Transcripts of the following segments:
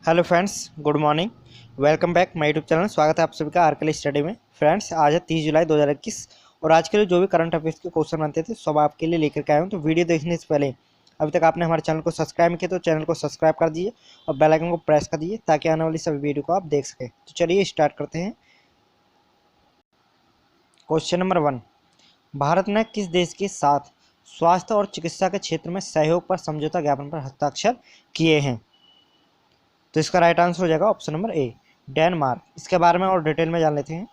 Hello friends, good morning. Welcome back my YouTube channel. स्वागत है आप सभी का आरके स्टडी में। फ्रेंड्स, आज है 30 जुलाई 2021 और आज के लिए जो भी करंट अफेयर्स के क्वेश्चन बनते थे सब आपके लिए लेकर के आए हूँ। तो वीडियो देखने से पहले अभी तक आपने हमारे चैनल को सब्सक्राइब नहीं किया तो चैनल को सब्सक्राइब कर दीजिए और बेल आइकन को प्रेस कर दीजिए ताकि आने वाली सभी वीडियो को आप देख सकें। तो चलिए स्टार्ट करते हैं। क्वेश्चन नंबर 1, भारत ने किस देश के साथ स्वास्थ्य और चिकित्सा के क्षेत्र में सहयोग पर समझौता ज्ञापन पर हस्ताक्षर किए हैं? तो इसका राइट आंसर हो जाएगा ऑप्शन नंबर ए, डेनमार्क। इसके बारे में और डिटेल में जान लेते हैं।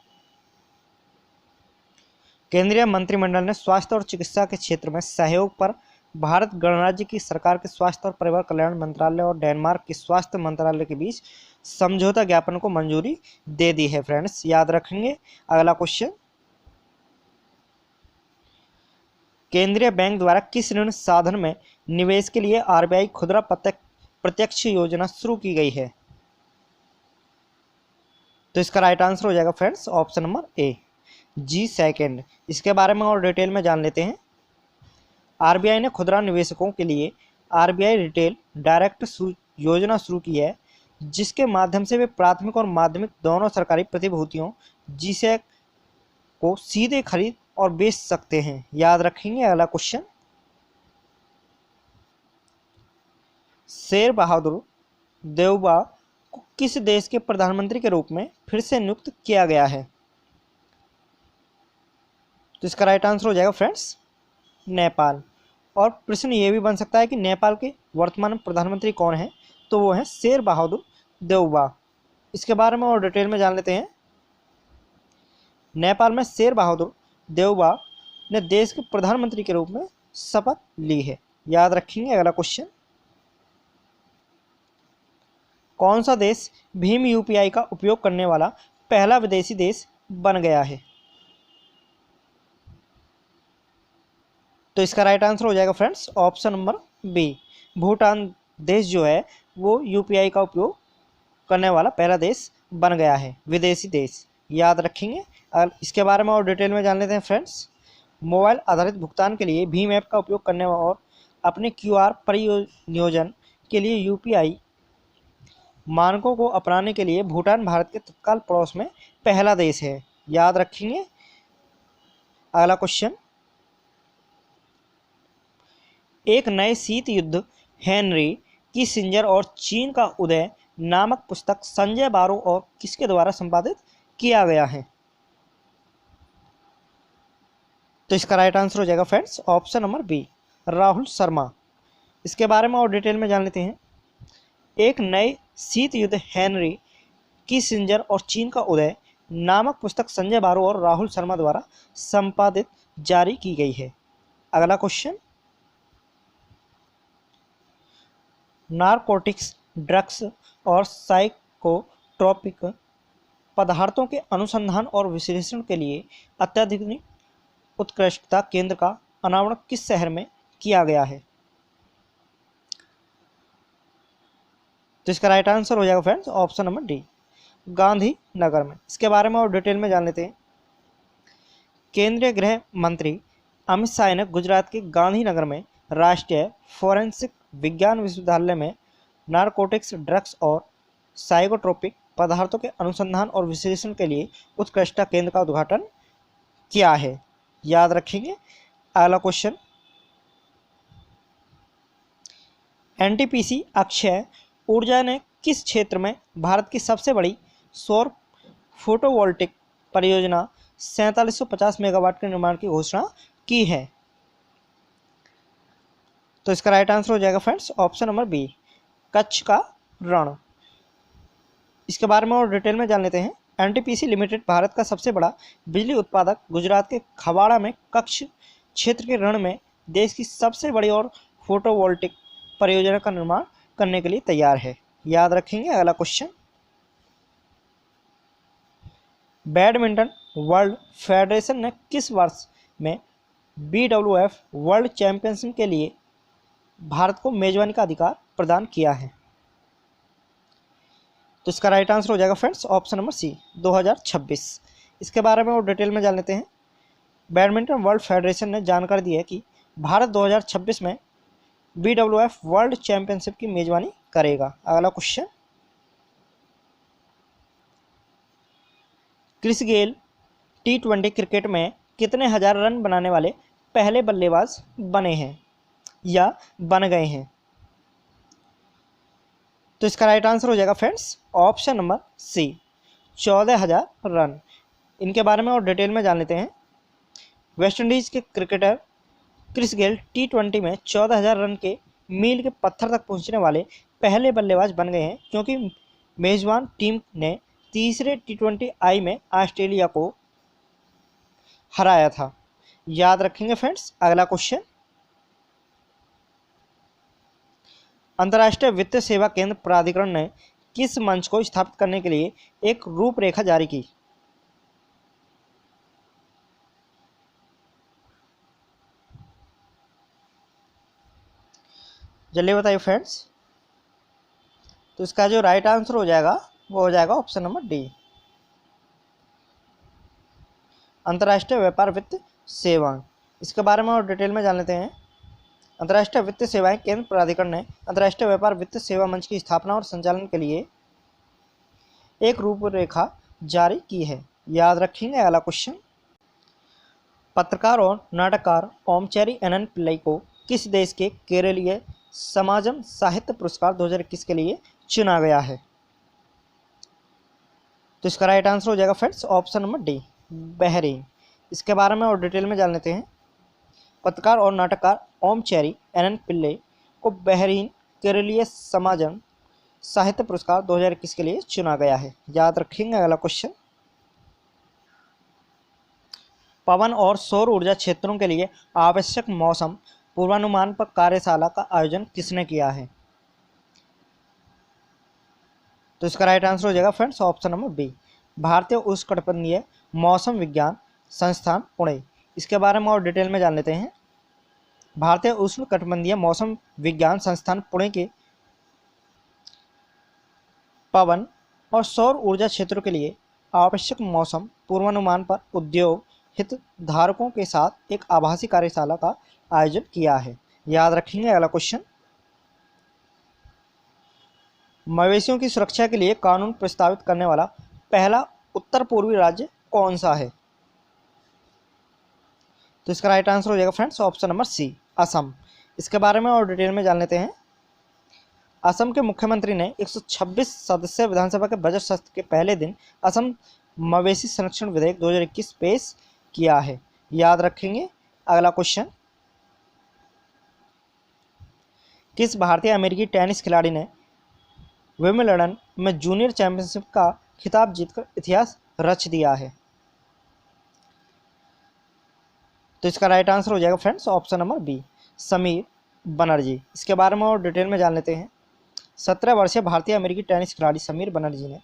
केंद्रीय मंत्रिमंडल ने स्वास्थ्य और चिकित्सा के क्षेत्र में सहयोग पर भारत गणराज्य की सरकार के स्वास्थ्य और परिवार कल्याण मंत्रालय और डेनमार्क के स्वास्थ्य मंत्रालय के बीच समझौता ज्ञापन को मंजूरी दे दी है। फ्रेंड्स, याद रखेंगे। अगला क्वेश्चन, केंद्रीय बैंक द्वारा किस ऋण साधन में निवेश के लिए आरबीआई खुदरा प्रत्यक्ष योजना शुरू की गई है? तो इसका राइट आंसर हो जाएगा friends option number A, G2। इसके बारे में और डिटेल में जान लेते हैं। आरबीआई ने खुदरा निवेशकों के लिए आरबीआई रिटेल डायरेक्ट योजना शुरू की है, जिसके माध्यम से वे प्राथमिक और माध्यमिक दोनों सरकारी प्रतिभूतियों G2 को सीधे खरीद और बेच सकते हैं। याद रखेंगे। अगला क्वेश्चन, शेर बहादुर देउबा को किस देश के प्रधानमंत्री के रूप में फिर से नियुक्त किया गया है? तो इसका राइट आंसर हो जाएगा फ्रेंड्स नेपाल। और प्रश्न ये भी बन सकता है कि नेपाल के वर्तमान प्रधानमंत्री कौन है? तो वो है शेर बहादुर देउबा। इसके बारे में और डिटेल में जान लेते हैं। नेपाल में शेर बहादुर देउबा ने देश के प्रधानमंत्री के रूप में शपथ ली है। याद रखेंगे। अगला क्वेश्चन, कौन सा देश भीम यूपीआई का उपयोग करने वाला पहला विदेशी देश बन गया है? तो इसका राइट आंसर हो जाएगा friends option number B, Bhutan देश जो है वो यूपीआई का उपयोग करने वाला पहला देश बन गया है, विदेशी देश। याद रखेंगे। इसके बारे में और डिटेल में जान लेते हैं। फ्रेंड्स, मोबाइल आधारित भुगतान के लिए भीम ऐप का उपयोग करने और अपने क्यूआर परिनियोजन के लिए यूपीआई मानकों को अपनाने के लिए भूटान भारत के तत्काल पड़ोस में पहला देश है। याद रखेंगे। अगला क्वेश्चन, एक नए शीत युद्ध हेनरी किसिंजर और चीन का उदय नामक पुस्तक संजय बारो और किसके द्वारा संपादित किया गया है? तो इसका राइट आंसर हो जाएगा friends option number B, Rahul Sharma. इसके बारे में और डिटेल में जान लेते हैं। एक नए शीत युद्ध हेनरी किसिंजर और चीन का उदय नामक पुस्तक संजय बारो और राहुल शर्मा द्वारा संपादित जारी की गई है। अगला क्वेश्चन, नारकोटिक्स, ड्रग्स और साइकोट्रोपिक पदार्थों के अनुसंधान और विश्लेषण के लिए अत्याधुनिक उत्कृष्टता केंद्र का अनावरण किस शहर में किया गया है? तो इसका राइट आंसर हो जाएगा friends option number D, Gandhinagar में। इसके बारे में और डिटेल में जान लेते हैं। केंद्रीय गृह मंत्री अमित शाह ने गुजरात के गांधीनगर में राष्ट्रीय फोरेंसिक विज्ञान विश्वविद्यालय में नारकोटिक्स, ड्रग्स और साइकोट्रोपिक पदार्थों के अनुसंधान और विश्लेषण के लिए उत्कृष्टता केंद्र का उद्घाटन किया है। याद रखेंगे। अगला क्वेश्चन, एनटीपीसी अक्षय ऊर्जा ने किस क्षेत्र में भारत की सबसे बड़ी सौर फोटोवोल्टिक परियोजना 4750 मेगावाट के निर्माण की घोषणा की है? तो इसका राइट आंसर हो जाएगा friends option number B, Kutch का रण। इसके बारे में और डिटेल में जान लेते हैं। एनटीपीसी लिमिटेड भारत का सबसे बड़ा बिजली उत्पादक गुजरात के खवाड़ा में कच्छ क्षेत्र के रण में देश की सबसे बड़ी और फोटोवोल्टिक परियोजना का निर्माण करने के लिए तैयार है। याद रखेंगे। अगला क्वेश्चन, बैडमिंटन वर्ल्ड फेडरेशन ने किस वर्ष में BWF वर्ल्ड चैंपियनशिप के लिए भारत को मेजबानी का अधिकार प्रदान किया है? तो इसका राइट आंसर हो जाएगा फ्रेंड्स ऑप्शन नंबर सी, 2026। इसके बारे में और डिटेल में जान लेते हैं। बैडमिंटन वर्ल्ड फेडरेशन ने जानकारी दी है कि भारत 2026 में BWF वर्ल्ड चैंपियनशिप की मेजबानी करेगा। अगला question, Chris Gayle T20 cricket में कितने हजार रन बनाने वाले पहले बल्लेबाज बने हैं या बन गए हैं? तो इसका राइट आंसर हो जाएगा friends option number C, 14,000 run. इनके बारे में और डिटेल में जान लेते हैं। वेस्ट इंडीज के क्रिकेटर क्रिस गेल T20 में 14,000 रन के मील के पत्थर तक पहुंचने वाले पहले बल्लेबाज बन गए हैं, क्योंकि मेजबान टीम ने तीसरे T20 आई में ऑस्ट्रेलिया को हराया था। याद रखेंगे फ्रेंड्स। अगला क्वेश्चन, अंतर्राष्ट्रीय वित्तीय सेवा केंद्र प्राधिकरण ने किस मंच को स्थापित करने के लिए एक रूपरेखा जारी की? जल्दी बताइए फ्रेंड्स। तो इसका जो राइट आंसर हो जाएगा वो हो जाएगा ऑप्शन नंबर डी, अंतर्राष्ट्रीय व्यापार वित्त सेवा। इसके बारे में और डिटेल में जान लेते हैं। अंतर्राष्ट्रीय वित्तीय सेवाएं केंद्र प्राधिकरण ने अंतर्राष्ट्रीय व्यापार वित्त सेवा मंच की स्थापना और संचालन के लिए एक रूपरेखा जारी की है। याद रखेंगे। अगला क्वेश्चन, पत्रकार और नाटककार ओमचैरी एनन पिल्लई को किस देश के केरलीय समाजम साहित्य पुरस्कार 2021 के लिए चुना गया है? तो इसका राइट आंसर हो जाएगा friends option number D, Bahrain. इसके बारे में और डिटेल में जान लेते हैं। पत्रकार और नाटककार ओमचैरी एनन पिल्लई को बहरीन केरलीय समाजम साहित्य पुरस्कार 2021 के लिए चुना गया है। याद रखेंगे। अगला क्वेश्चन, पवन और सौर ऊर्जा क्षेत्रों के लिए आवश्यक मौसम पूर्वानुमान पर कार्यशाला का आयोजन किसने किया है? तो इसका राइट आंसर हो जाएगा फ्रेंड्स ऑप्शन नंबर बी, भारतीय उष्णकटिबंधीय मौसम विज्ञान संस्थान पुणे। इसके बारे में और डिटेल में जान लेते हैं। भारतीय उष्णकटिबंधीय मौसम विज्ञान संस्थान पुणे के पवन और सौर ऊर्जा क्षेत्रों के लिए आवश्यक मौसम पूर्वानुमान पर उद्योग हितधारकों के साथ एक आभासी कार्यशाला का आयोजन किया है। याद रखेंगे। अगला क्वेश्चन, मवेशियों की सुरक्षा के लिए कानून प्रस्तावित करने वाला पहला उत्तर पूर्वी राज्य कौन सा है? तो इसका राइट आंसर हो जाएगा friends option number C, Assam. इसके बारे में और डिटेल में जान लेते हैं। असम के मुख्यमंत्री ने 126 सदस्य विधानसभा के बजट सत्र के पहले दिन असम मवेशी संरक्षण विधेयक 2021 पेश किया है। याद रखेंगे। अगला क्वेश्चन, किस भारतीय अमेरिकी टेनिस खिलाड़ी ने विंबलडन में जूनियर चैंपियनशिप का खिताब जीतकर इतिहास रच दिया है? तो इसका राइट आंसर हो जाएगा friends option number B, Samir Banerjee. इसके बारे में और डिटेल में जान लेते हैं। 17 वर्षीय भारतीय अमेरिकी टेनिस खिलाड़ी समीर बनर्जी ने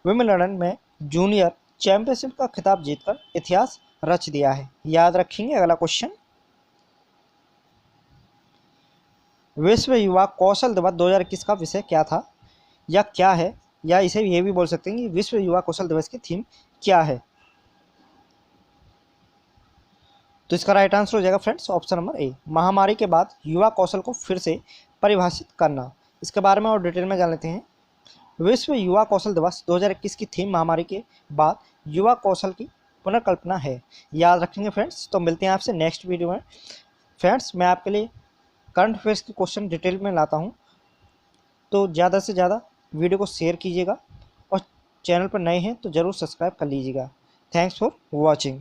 विंबलडन में जूनियर चैंपियनशिप का खिताब जीतकर इतिहास रच दिया है। याद रखेंगे। अगला क्वेश्चन, विश्व युवा कौशल दिवस 2021 का विषय क्या था या क्या है, या इसे ये भी बोल सकते हैं कि विश्व युवा कौशल दिवस की थीम क्या है? तो इसका राइट आंसर हो जाएगा फ्रेंड्स ऑप्शन नंबर ए, महामारी के बाद युवा कौशल को फिर से परिभाषित करना। इसके बारे में और डिटेल में जान लेते हैं। विश्व युवा कौशल दिवस 2021 की थीम महामारी के बाद युवा कौशल की पुनर्कल्पना है। याद रखेंगे फ्रेंड्स। तो मिलते हैं आपसे नेक्स्ट वीडियो में। फ्रेंड्स, मैं आपके लिए करंट अफेयर्स के क्वेश्चन डिटेल में लाता हूं, तो ज़्यादा से ज़्यादा वीडियो को शेयर कीजिएगा और चैनल पर नए हैं तो ज़रूर सब्सक्राइब कर लीजिएगा। Thanks for watching.